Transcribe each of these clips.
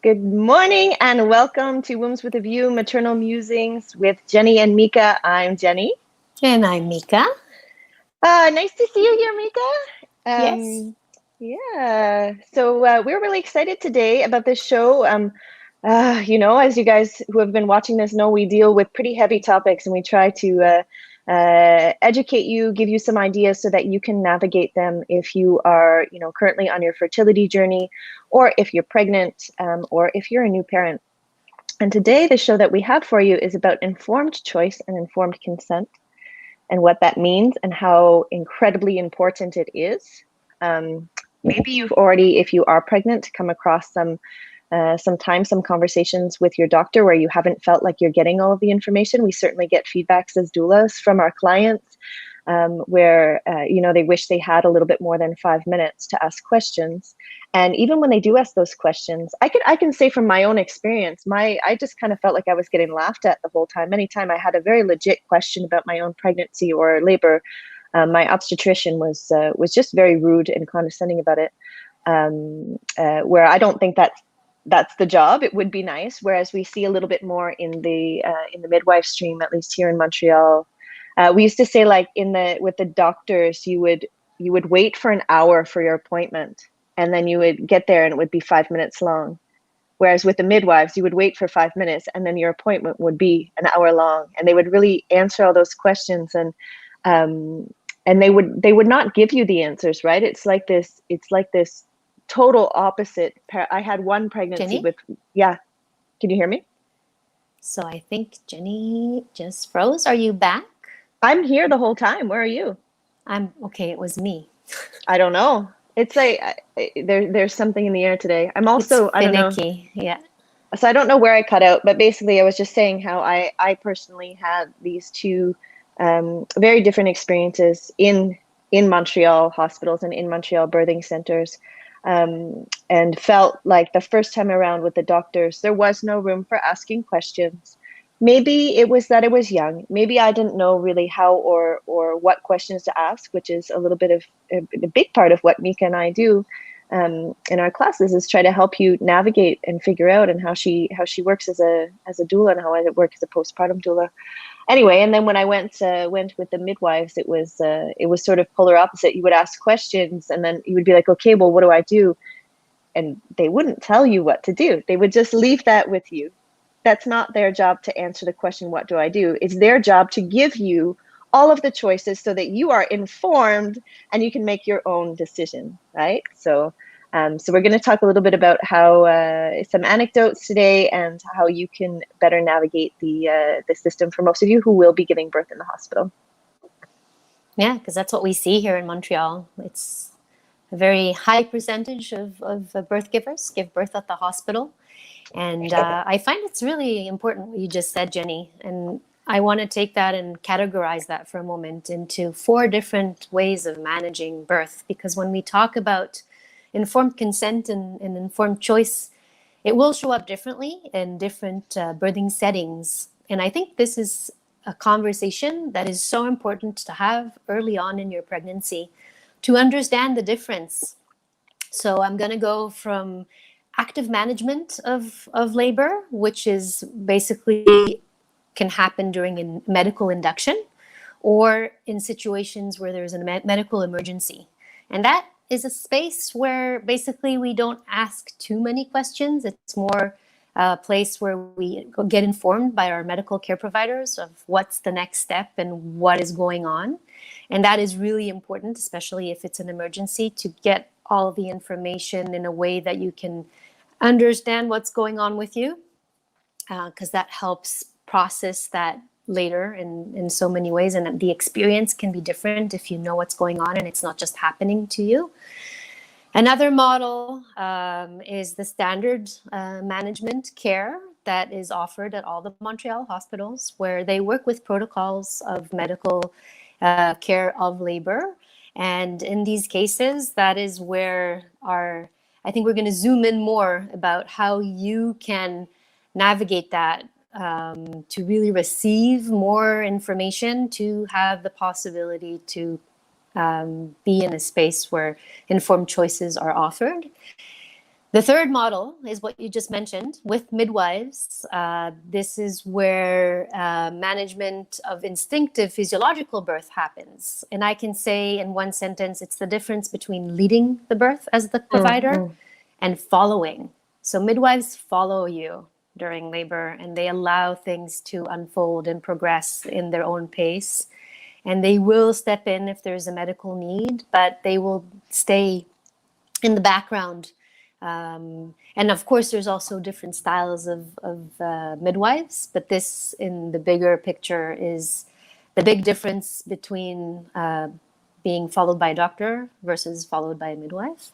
Good morning and welcome to Wombs with a View Maternal Musings with Jenny and Mika. I'm Jenny. And I'm Mika. Nice to see you here, Mika. Yes. So we're really excited today about this show. As you guys who have been watching this know, we deal with pretty heavy topics and we try to educate you, give you some ideas so that you can navigate them if you are, currently on your fertility journey, or if you're pregnant, or if you're a new parent. And today, the show that we have for you is about informed choice and informed consent, and what that means and how incredibly important it is. Maybe you've already, if you are pregnant, come across some conversations with your doctor where you haven't felt like you're getting all of the information. We certainly get feedbacks as doulas from our clients where they wish they had a little bit more than 5 minutes to ask questions. And even when they do ask those questions, I can say from my own experience, I just kind of felt like I was getting laughed at the whole time. Anytime I had a very legit question about my own pregnancy or labor, my obstetrician was just very rude and condescending about it. Where I don't think that's the job. It would be nice. Whereas we see a little bit more in the midwife stream, at least here in Montreal. We used to say, like, with the doctors, you would wait for an hour for your appointment, and then you would get there and it would be 5 minutes long. Whereas with the midwives, you would wait for 5 minutes and then your appointment would be an hour long, and they would really answer all those questions, and they would not give you the answers, right? It's like this total opposite. I had one pregnancy Jenny? yeah. Can you hear me? So I think Jenny just froze. Are you back? I'm here the whole time. Where are you? I'm okay. It was me. I don't know. It's like there's something in the air today. I'm also, It's I don't know. finicky. Yeah. So I don't know where I cut out, but basically I was just saying how I personally had these two very different experiences in Montreal hospitals and in Montreal birthing centers, and felt like the first time around with the doctors, there was no room for asking questions. Maybe it was that I was young. Maybe I didn't know really how or what questions to ask, which is a little bit of a big part of what Mika and I do in our classes, is try to help you navigate and figure out, and how she works as a doula and how I work as a postpartum doula. Anyway, and then when I went with the midwives, it was sort of polar opposite. You would ask questions, and then you would be like, okay, well, what do I do? And they wouldn't tell you what to do. They would just leave that with you. That's not their job to answer the question, what do I do? It's their job to give you all of the choices so that you are informed and you can make your own decision, right? So we're going to talk a little bit about how some anecdotes today and how you can better navigate the system for most of you who will be giving birth in the hospital. Yeah, because that's what we see here in Montreal. It's a very high percentage of birth givers give birth at the hospital. And I find it's really important what you just said, Jenny. And I want to take that and categorize that for a moment into 4 different ways of managing birth. Because when we talk about informed consent and informed choice, it will show up differently in different birthing settings. And I think this is a conversation that is so important to have early on in your pregnancy to understand the difference. So I'm going to go from active management of labor, which is basically can happen during a medical induction or in situations where there's a medical emergency. And that is a space where basically we don't ask too many questions. It's more a place where we get informed by our medical care providers of what's the next step and what is going on. And that is really important, especially if it's an emergency, to get all of the information in a way that you can understand what's going on with you, because that helps process that later in so many ways. And the experience can be different if you know what's going on and it's not just happening to you. Another model is the standard management care that is offered at all the Montreal hospitals, where they work with protocols of medical care of labor. And in these cases, that is where I think we're going to zoom in more about how you can navigate that to really receive more information, to have the possibility to be in a space where informed choices are offered. The third model is what you just mentioned with midwives. This is where management of instinctive physiological birth happens. And I can say in one sentence, it's the difference between leading the birth as the provider Mm-hmm. and following. So midwives follow you during labor and they allow things to unfold and progress in their own pace. And they will step in if there's a medical need, but they will stay in the background. And of course, there's also different styles of midwives, but this in the bigger picture is the big difference between being followed by a doctor versus followed by a midwife.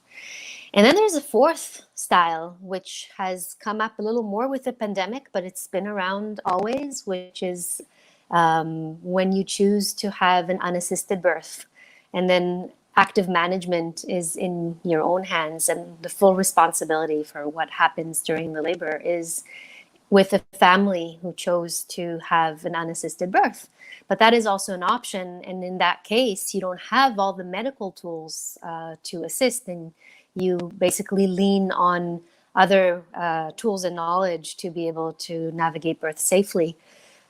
And then there's a fourth style, which has come up a little more with the pandemic, but it's been around always, which is when you choose to have an unassisted birth. And then active management is in your own hands, and the full responsibility for what happens during the labor is with a family who chose to have an unassisted birth. But that is also an option. And in that case, you don't have all the medical tools to assist, and you basically lean on other tools and knowledge to be able to navigate birth safely.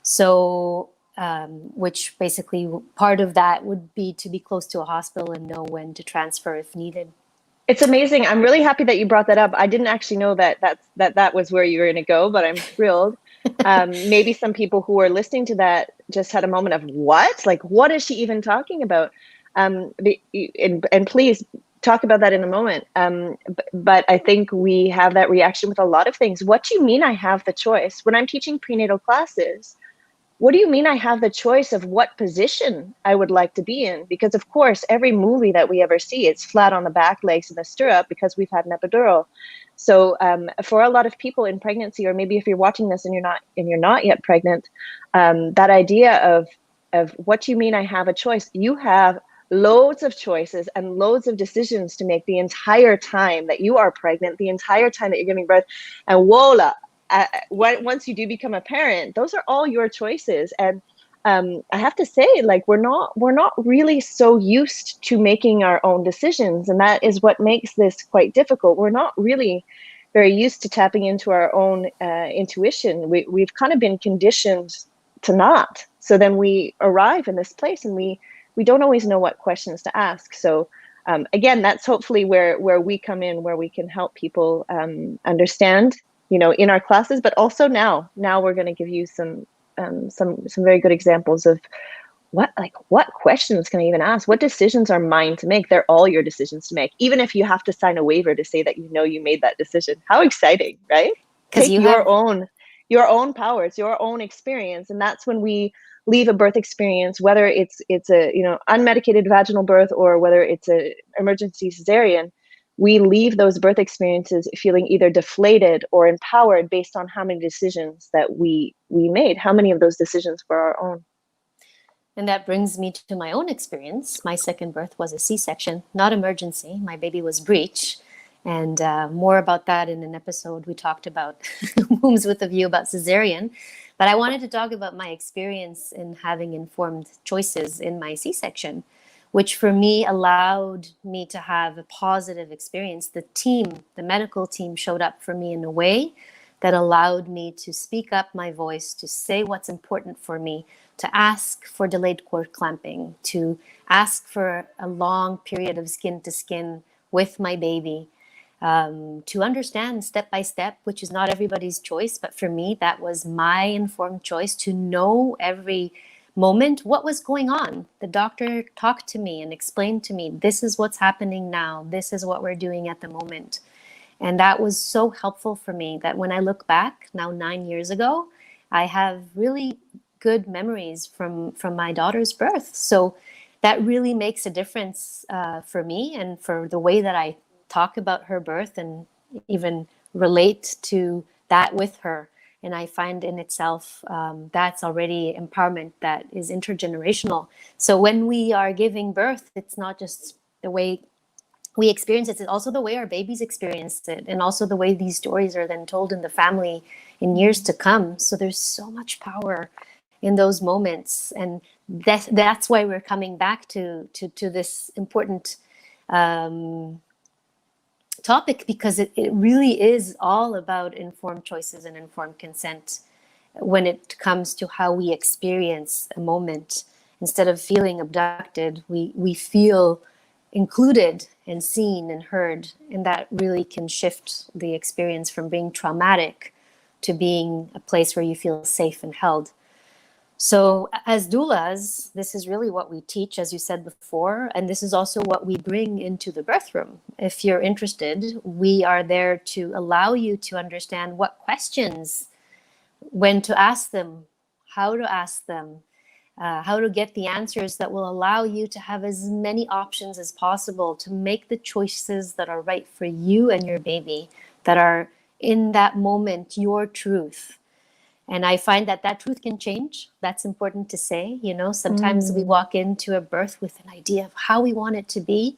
So, which basically part of that would be to be close to a hospital and know when to transfer if needed. It's amazing. I'm really happy that you brought that up. I didn't actually know that was where you were going to go, but I'm thrilled. Maybe some people who are listening to that just had a moment of what? Like, what is she even talking about? And please talk about that in a moment. But I think we have that reaction with a lot of things. What do you mean I have the choice? When I'm teaching prenatal classes, what do you mean I have the choice of what position I would like to be in? Because of course, every movie that we ever see, it's flat on the back, legs in the stirrup because we've had an epidural. So for a lot of people in pregnancy, or maybe if you're watching this and you're not yet pregnant, that idea of what do you mean I have a choice? You have loads of choices and loads of decisions to make the entire time that you are pregnant, the entire time that you're giving birth, and voila, once you do become a parent, those are all your choices. And I have to say, like, we're not really so used to making our own decisions, and that is what makes this quite difficult. We're not really very used to tapping into our own intuition. We've kind of been conditioned to not. So then we arrive in this place, and we don't always know what questions to ask. So again, that's hopefully where we come in, where we can help people understand, in our classes, but also now we're going to give you some very good examples of what questions can I even ask? What decisions are mine to make? They're all your decisions to make, even if you have to sign a waiver to say that you made that decision. How exciting, right? Because Take you have your own powers, your own experience, and that's when we leave a birth experience, whether it's a unmedicated vaginal birth or whether it's a emergency cesarean. We leave those birth experiences feeling either deflated or empowered based on how many decisions that we made, how many of those decisions were our own. And that brings me to my own experience. My second birth was a C-section, not emergency. My baby was breech. And more about that in an episode we talked about Wombs with a View about cesarean. But I wanted to talk about my experience in having informed choices in my C-section, which for me allowed me to have a positive experience. The medical team showed up for me in a way that allowed me to speak up my voice, to say what's important for me, to ask for delayed cord clamping, to ask for a long period of skin to skin with my baby, to understand step by step, which is not everybody's choice, but for me, that was my informed choice, to know every moment what was going on. The doctor talked to me and explained to me, this is what's happening now, this is what we're doing at the moment. And that was so helpful for me that when I look back now 9 years ago, I have really good memories from my daughter's birth. So that really makes a difference for me and for the way that I talk about her birth and even relate to that with her. And I find in itself that's already empowerment that is intergenerational. So when we are giving birth, it's not just the way we experience it, it's also the way our babies experience it, and also the way these stories are then told in the family in years to come. So there's so much power in those moments, and that's why we're coming back to this important topic because it really is all about informed choices and informed consent when it comes to how we experience a moment. Instead of feeling abducted, we feel included and seen and heard. And that really can shift the experience from being traumatic to being a place where you feel safe and held. So, as doulas, this is really what we teach, as you said before, and this is also what we bring into the birth room. If you're interested, we are there to allow you to understand what questions, when to ask them, how to ask them, how to get the answers that will allow you to have as many options as possible to make the choices that are right for you and your baby, that are in that moment your truth. And I find that that truth can change. That's important to say. You know, sometimes we walk into a birth with an idea of how we want it to be,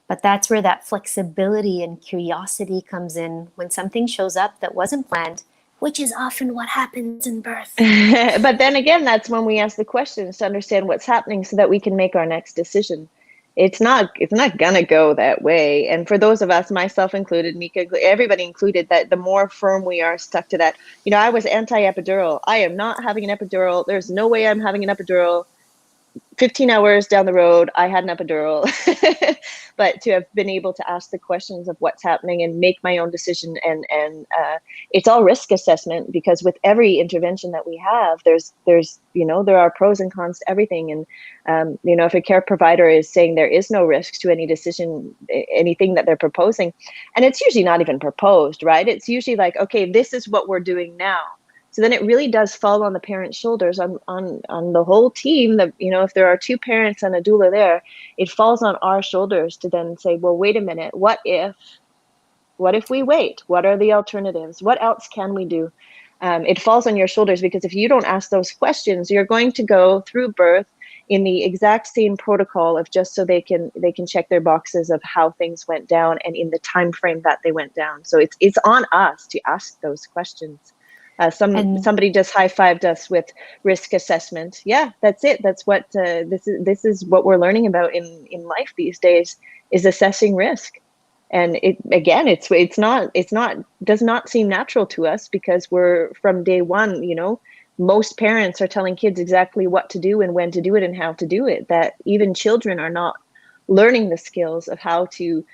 but that's where that flexibility and curiosity comes in when something shows up that wasn't planned, which is often what happens in birth. But then again, that's when we ask the questions to understand what's happening so that we can make our next decision. It's not gonna go that way. And for those of us, myself included, Mika, everybody included, that the more firm we are stuck to that, I was anti-epidural. I am not having an epidural. There's no way I'm having an epidural. 15 hours down the road, I had an epidural. But to have been able to ask the questions of what's happening and make my own decision, and it's all risk assessment, because with every intervention that we have, there's there are pros and cons to everything. And if a care provider is saying there is no risk to any decision, anything that they're proposing, and it's usually not even proposed, right? It's usually like, okay, this is what we're doing now. So then it really does fall on the parents' shoulders, on the whole team. That, if there are two parents and a doula there, it falls on our shoulders to then say, well, wait a minute, what if we wait? What are the alternatives? What else can we do? It falls on your shoulders, because if you don't ask those questions, you're going to go through birth in the exact same protocol of just so they can check their boxes of how things went down and in the time frame that they went down. So it's on us to ask those questions. Somebody just high-fived us with risk assessment. Yeah, that's it. That's what this is what we're learning about in life these days, is assessing risk. And does not seem natural to us, because we're from day one, most parents are telling kids exactly what to do and when to do it and how to do it, that even children are not learning the skills of how to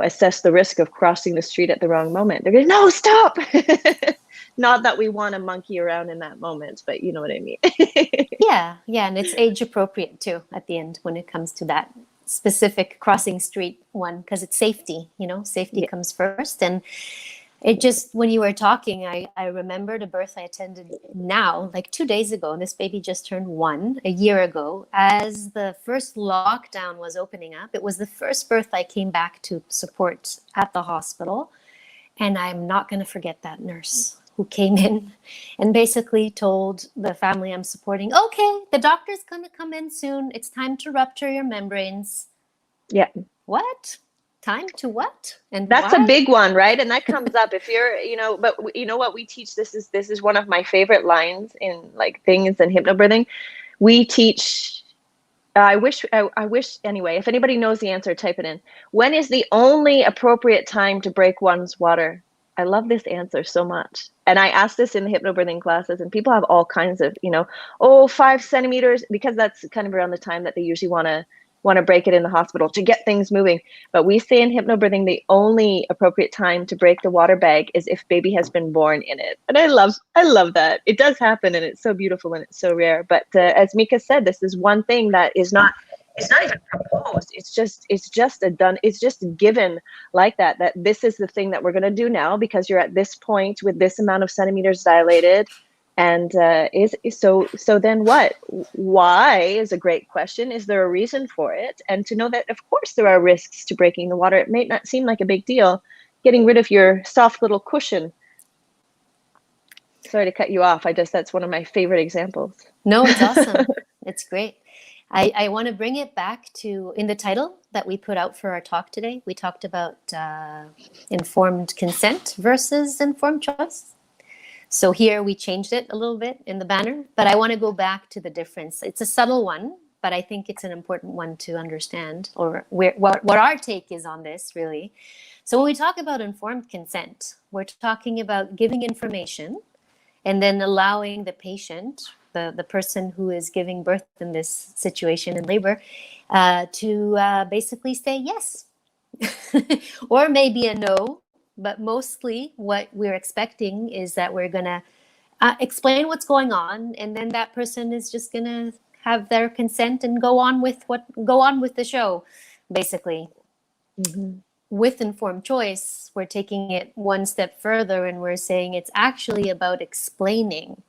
assess the risk of crossing the street at the wrong moment. They're going, no, stop. Not that we want to monkey around in that moment, but you know what I mean. Yeah, and it's age appropriate too at the end when it comes to that specific crossing street one, because it's safety, safety comes first. And it just, when you were talking, I remembered a birth I attended now, like 2 days ago, and this baby just turned 1 a year ago. As the first lockdown was opening up, it was the first birth I came back to support at the hospital. And I'm not going to forget that nurse who came in and basically told the family I'm supporting, okay, the doctor's going to come in soon. It's time to rupture your membranes. Yeah. What? Time to what? And that's why? a big one, right? And that comes up if you're, but what we teach, this is one of my favorite lines in like things and hypnobirthing. We teach, I wish anyway, if anybody knows the answer, type it in. When is the only appropriate time to break one's water? I love this answer so much. And I ask this in the hypnobirthing classes, and people have all kinds of, 5 centimeters, because that's kind of around the time that they usually want to break it in the hospital to get things moving. But we say in hypnobirthing, the only appropriate time to break the water bag is if baby has been born in it. And I love that. It does happen, and it's so beautiful and it's so rare. But as Mika said, this is one thing that is not, it's not even proposed. It's just given like that this is the thing that we're going to do now, because you're at this point with this amount of centimeters dilated. And so then what? Why is a great question. Is there a reason for it? And to know that, of course, there are risks to breaking the water. It may not seem like a big deal. Getting rid of your soft little cushion. Sorry to cut you off. That's one of my favorite examples. No, it's awesome. It's great. I want to bring it back to, in the title that we put out for our talk today, we talked about informed consent versus informed choice. So here we changed it a little bit in the banner, but I want to go back to the difference. It's a subtle one, but I think it's an important one to understand, or what our take is on this, really. So when we talk about informed consent, we're talking about giving information and then allowing the patient, the person who is giving birth in this situation in labor, to basically say yes or maybe a no. But mostly what we're expecting is that we're going to explain what's going on, and then that person is just going to have their consent and go on with the show, basically. Mm-hmm. With informed choice, we're taking it one step further, and we're saying it's actually about explaining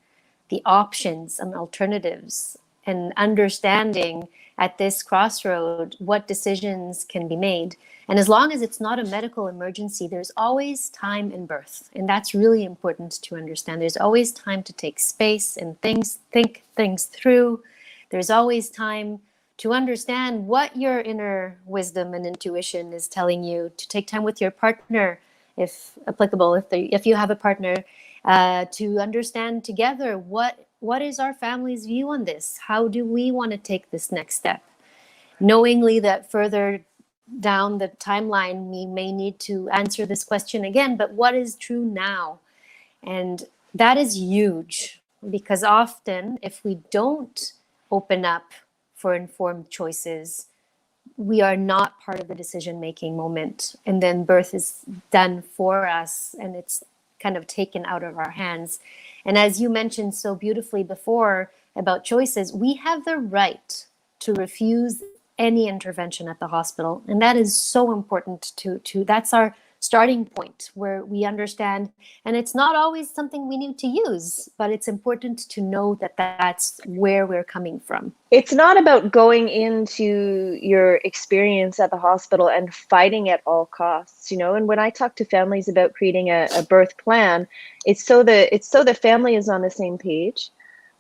the options and alternatives and understanding at this crossroad what decisions can be made. And as long as it's not a medical emergency, there's always time in birth. And that's really important to understand. There's always time to take space and think things through. There's always time to understand what your inner wisdom and intuition is telling you, to take time with your partner, if applicable, if you have a partner, to understand together what is our family's view on this? How do we want to take this next step? Knowingly that further down the timeline, we may need to answer this question again, but what is true now? And that is huge, because often if we don't open up for informed choices, we are not part of the decision-making moment. And then birth is done for us and it's kind of taken out of our hands. And as you mentioned so beautifully before about choices, we have the right to refuse any intervention at the hospital. And that is so important to that's our starting point, where we understand, and it's not always something we need to use, but it's important to know that that's where we're coming from. It's not about going into your experience at the hospital and fighting at all costs, you know. And when I talk to families about creating a birth plan, it's so the family is on the same page.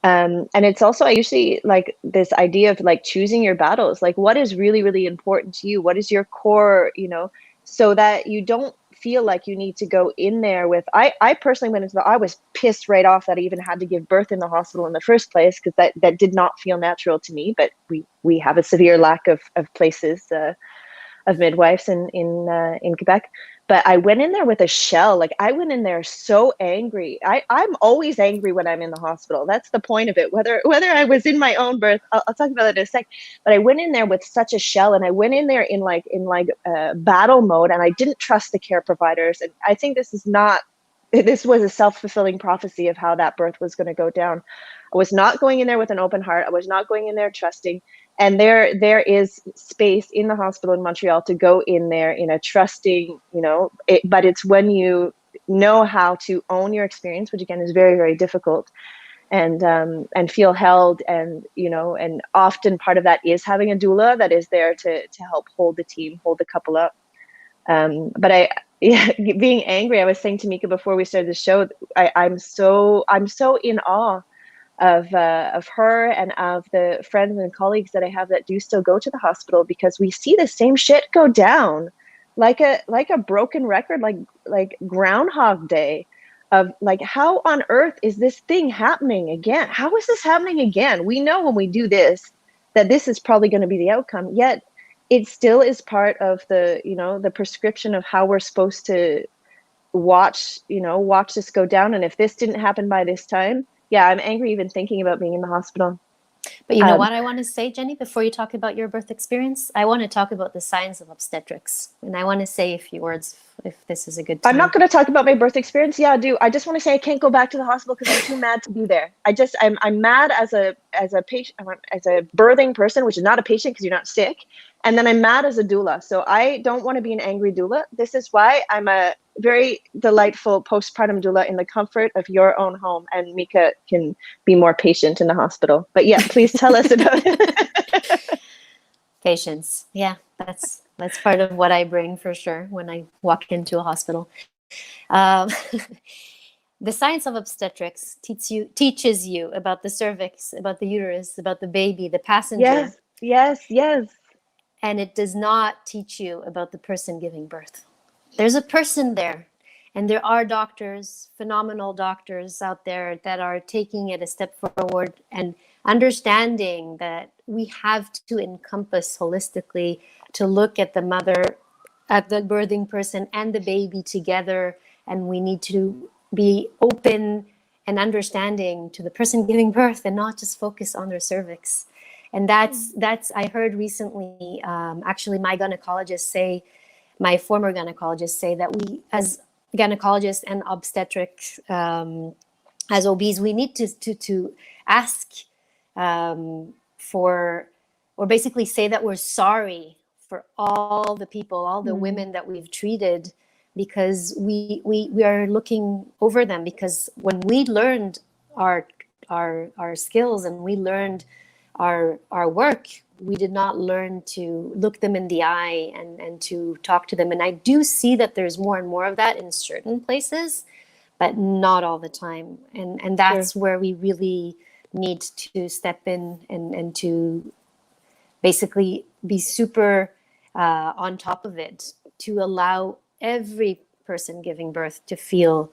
And it's also, I usually like this idea of like choosing your battles, like what is really, really important to you? What is your core, you know, so that you don't feel like you need to go in there with, I personally went into I was pissed right off that I even had to give birth in the hospital in the first place, because that did not feel natural to me. But we have a severe lack of places, of midwives in Quebec. But I went in there with a shell. Like I went in there so angry. I'm always angry when I'm in the hospital. That's the point of it. Whether I was in my own birth, I'll talk about it in a sec. But I went in there with such a shell, and I went in there in battle mode, and I didn't trust the care providers. And I think this was a self-fulfilling prophecy of how that birth was going to go down. I was not going in there with an open heart. I was not going in there trusting. And there is space in the hospital in Montreal to go in there in a trusting, you know, but it's when you know how to own your experience, which again is very, very difficult, and feel held, and, you know, and often part of that is having a doula that is there to help hold the team, hold the couple up. But being angry, I was saying to Mika before we started the show, I'm so in awe of her and of the friends and colleagues that I have that do still go to the hospital, because we see the same shit go down like a broken record, like Groundhog Day, of like, how on earth is this thing happening again? How is this happening again? We know when we do this that this is probably going to be the outcome, yet it still is part of the, you know, the prescription of how we're supposed to watch this go down. And if this didn't happen by this time, yeah, I'm angry even thinking about being in the hospital. But you know what I want to say, Jenny, before you talk about your birth experience? I want to talk about the science of obstetrics. And I want to say a few words, if this is a good time. I'm not going to talk about my birth experience. Yeah, I do. I just want to say I can't go back to the hospital because I'm too mad to be there. I'm mad as a patient, as a birthing person, which is not a patient because you're not sick. And then I'm mad as a doula. So I don't want to be an angry doula. This is why I'm a very delightful postpartum doula in the comfort of your own home. And Mika can be more patient in the hospital. But yeah, please tell us about it. Patience. Yeah, that's part of what I bring for sure when I walk into a hospital. Um, the science of obstetrics teaches you about the cervix, about the uterus, about the baby, the passenger. Yes. And it does not teach you about the person giving birth. There's a person there, and there are doctors, phenomenal doctors out there that are taking it a step forward and understanding that we have to encompass holistically, to look at the mother, at the birthing person and the baby together. And we need to be open and understanding to the person giving birth and not just focus on their cervix. And that's I heard recently, actually my gynecologist say, my former gynecologist say that we as gynecologists and obstetrics, as OBs, we need to ask for, or basically say that we're sorry for all the people, all the women that we've treated, because we are looking over them. Because when we learned our our skills and we learned our work, we did not learn to look them in the eye and to talk to them. And I do see that there's more and more of that in certain places, but not all the time. And that's where we really need to step in and to basically be super on top of it, to allow every person giving birth to feel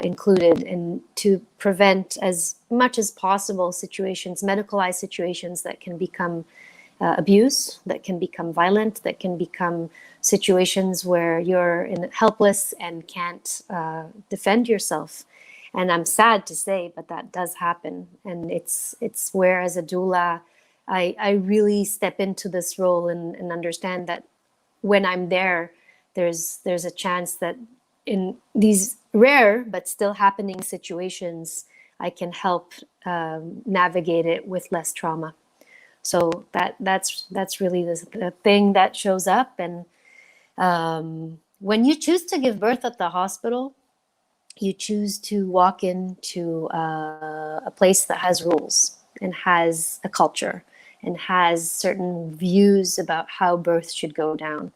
included, and to prevent as much as possible situations, medicalized situations that can become abuse, that can become violent, that can become situations where you're helpless and can't defend yourself. And I'm sad to say, but that does happen. And it's where, as a doula, I really step into this role and understand that when I'm there, there's a chance that in these rare but still happening situations, I can help navigate it with less trauma. So that's really the thing that shows up. And when you choose to give birth at the hospital, you choose to walk into a place that has rules and has a culture and has certain views about how birth should go down.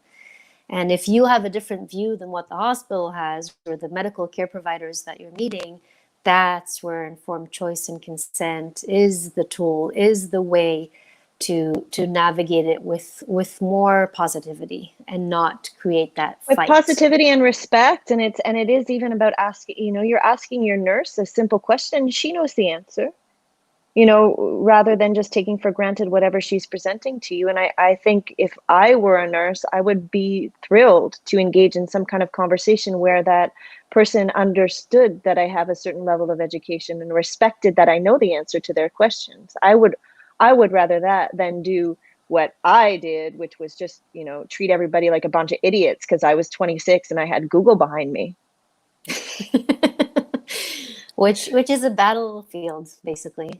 And if you have a different view than what the hospital has, or the medical care providers that you're meeting, that's where informed choice and consent is the tool, is the way to navigate it with more positivity and not create that With fight. positivity and respect. And it is even about asking, you're asking your nurse a simple question, she knows the answer, rather than just taking for granted whatever she's presenting to you. And I think if I were a nurse, I would be thrilled to engage in some kind of conversation where that person understood that I have a certain level of education and respected that I know the answer to their questions. I would rather that than do what I did, which was just, treat everybody like a bunch of idiots because I was 26 and I had Google behind me. which is a battlefield, basically,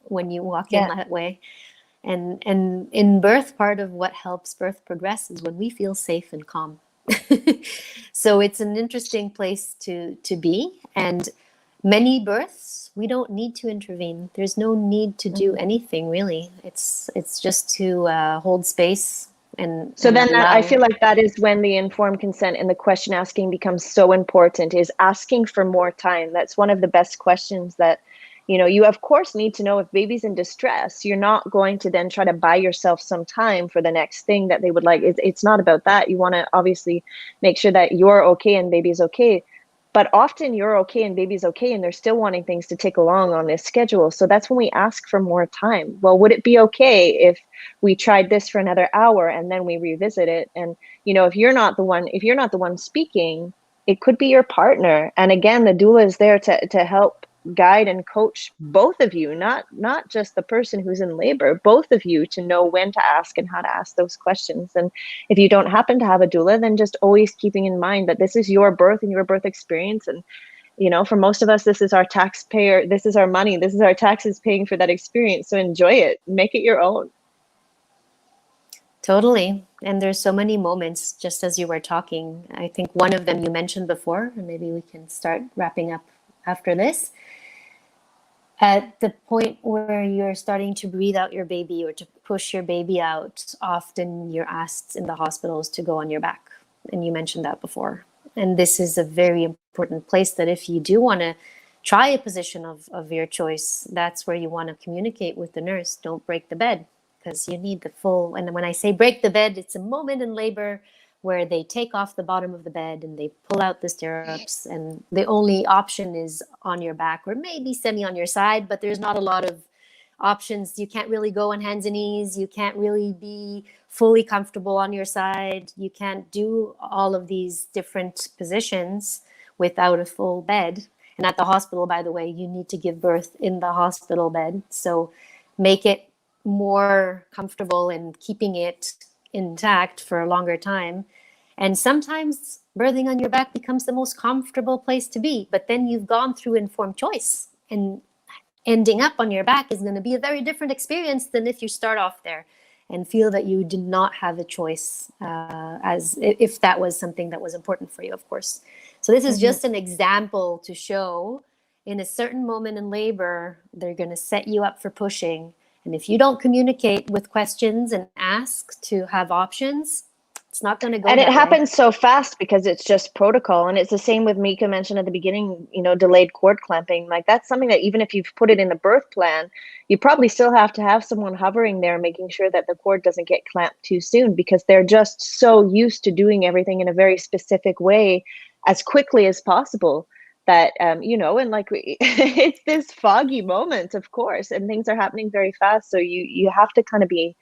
when you walk in that way. And in birth, part of what helps birth progress is when we feel safe and calm. So it's an interesting place to be. And many births, we don't need to intervene. There's no need to do anything, really. It's just to hold space. And so then I feel allow. like that is when the informed consent and the question asking becomes so important, is asking for more time. That's one of the best questions that, you of course need to know if baby's in distress. You're not going to then try to buy yourself some time for the next thing that they would like. It's not about that. You want to obviously make sure that you're okay and baby's okay. But often you're okay and baby's okay, and they're still wanting things to tick along on this schedule. So that's when we ask for more time. Well, would it be okay if we tried this for another hour and then we revisit it? And, if you're not the one speaking, it could be your partner. And again, the doula is there to help guide and coach both of you, not just the person who's in labor, both of you, to know when to ask and how to ask those questions. And if you don't happen to have a doula, then just always keeping in mind that this is your birth and your birth experience. And for most of us, this is our taxpayer, this is our money, this is our taxes paying for that experience. So enjoy it, make it your own. Totally. And there's so many moments, just as you were talking. I think one of them you mentioned before, and maybe we can start wrapping up after this. At the point where you're starting to breathe out your baby or to push your baby out, often you're asked in the hospitals to go on your back. And you mentioned that before. And this is a very important place that if you do want to try a position of your choice, that's where you want to communicate with the nurse. Don't break the bed, because you need the full. And when I say break the bed, it's a moment in labor where they take off the bottom of the bed and they pull out the stirrups, and the only option is on your back or maybe semi on your side, but there's not a lot of options. You can't really go on hands and knees. You can't really be fully comfortable on your side. You can't do all of these different positions without a full bed. And at the hospital, by the way, you need to give birth in the hospital bed. So make it more comfortable and keeping it intact for a longer time. And sometimes birthing on your back becomes the most comfortable place to be, but then you've gone through informed choice, and ending up on your back is going to be a very different experience than if you start off there and feel that you did not have a choice, as if that was something that was important for you, of course. So this is just an example to show in a certain moment in labor, they're going to set you up for pushing. And if you don't communicate with questions and ask to have options, it's not going to go. And it happens way. so fast because it's just protocol. And it's the same with Mika mentioned at the beginning, delayed cord clamping. Like that's something that even if you've put it in the birth plan, you probably still have to have someone hovering there, making sure that the cord doesn't get clamped too soon, because they're just so used to doing everything in a very specific way as quickly as possible that, and like it's this foggy moment, of course, and things are happening very fast. So you have to kind of be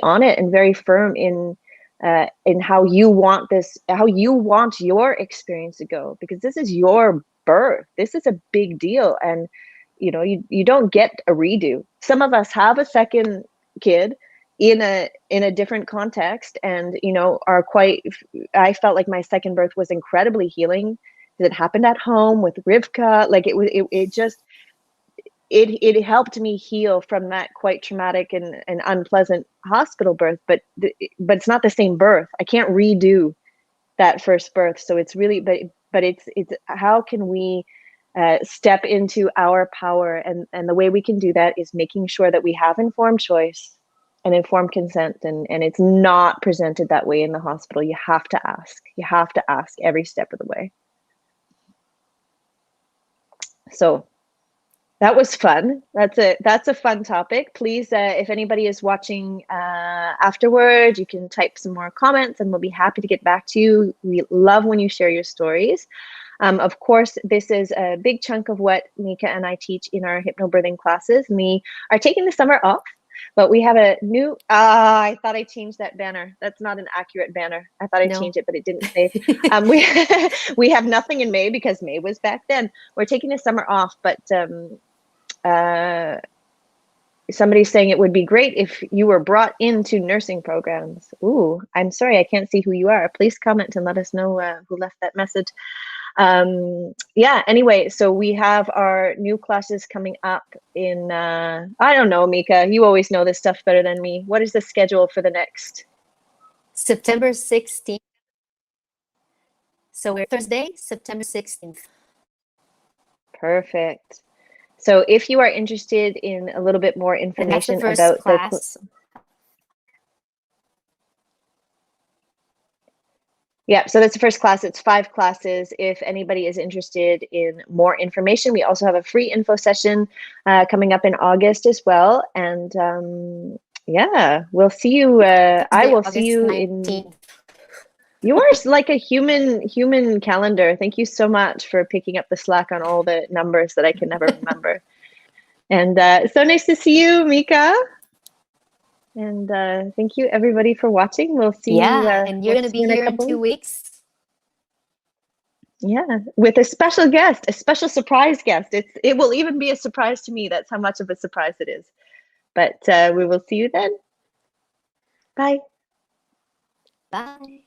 on it and very firm in how you want your experience to go, because this is your birth. This is a big deal, and you don't get a redo. Some of us have a second kid in a different context, and I felt like my second birth was incredibly healing because it happened at home with Rivka. Like it helped me heal from that quite traumatic and unpleasant hospital birth, but it's not the same birth. I can't redo that first birth. So it's really, but it's how can we step into our power, and the way we can do that is making sure that we have informed choice and informed consent, and it's not presented that way in the hospital. You have to ask every step of the way. So that was fun. That's a fun topic. Please, if anybody is watching afterward, you can type some more comments and we'll be happy to get back to you. We love when you share your stories. Of course, this is a big chunk of what Mika and I teach in our hypnobirthing classes. We are taking the summer off, but we have a new, I thought I changed that banner. That's not an accurate banner. I thought I changed it, but it didn't save. We have nothing in May because May was back then. We're taking the summer off, but somebody's saying it would be great if you were brought into nursing programs. Ooh, I'm sorry, I can't see who you are. Please comment and let us know who left that message. Yeah, anyway, so we have our new classes coming up in, I don't know, Mika, you always know this stuff better than me. What is the schedule for the next? September 16th. So we're Thursday, September 16th. Perfect. So if you are interested in a little bit more information about class. Yeah, so that's the first class. It's 5 classes. If anybody is interested in more information, we also have a free info session coming up in August as well. And yeah, we'll see you. I will see you 19th. In. Yours like a human calendar. Thank you so much for picking up the slack on all the numbers that I can never remember. And so nice to see you, Mika. And thank you everybody for watching. We'll see you. And you're going to be here in 2 weeks. Yeah, with a special guest, a special surprise guest. It will even be a surprise to me. That's how much of a surprise it is. But we will see you then. Bye. Bye.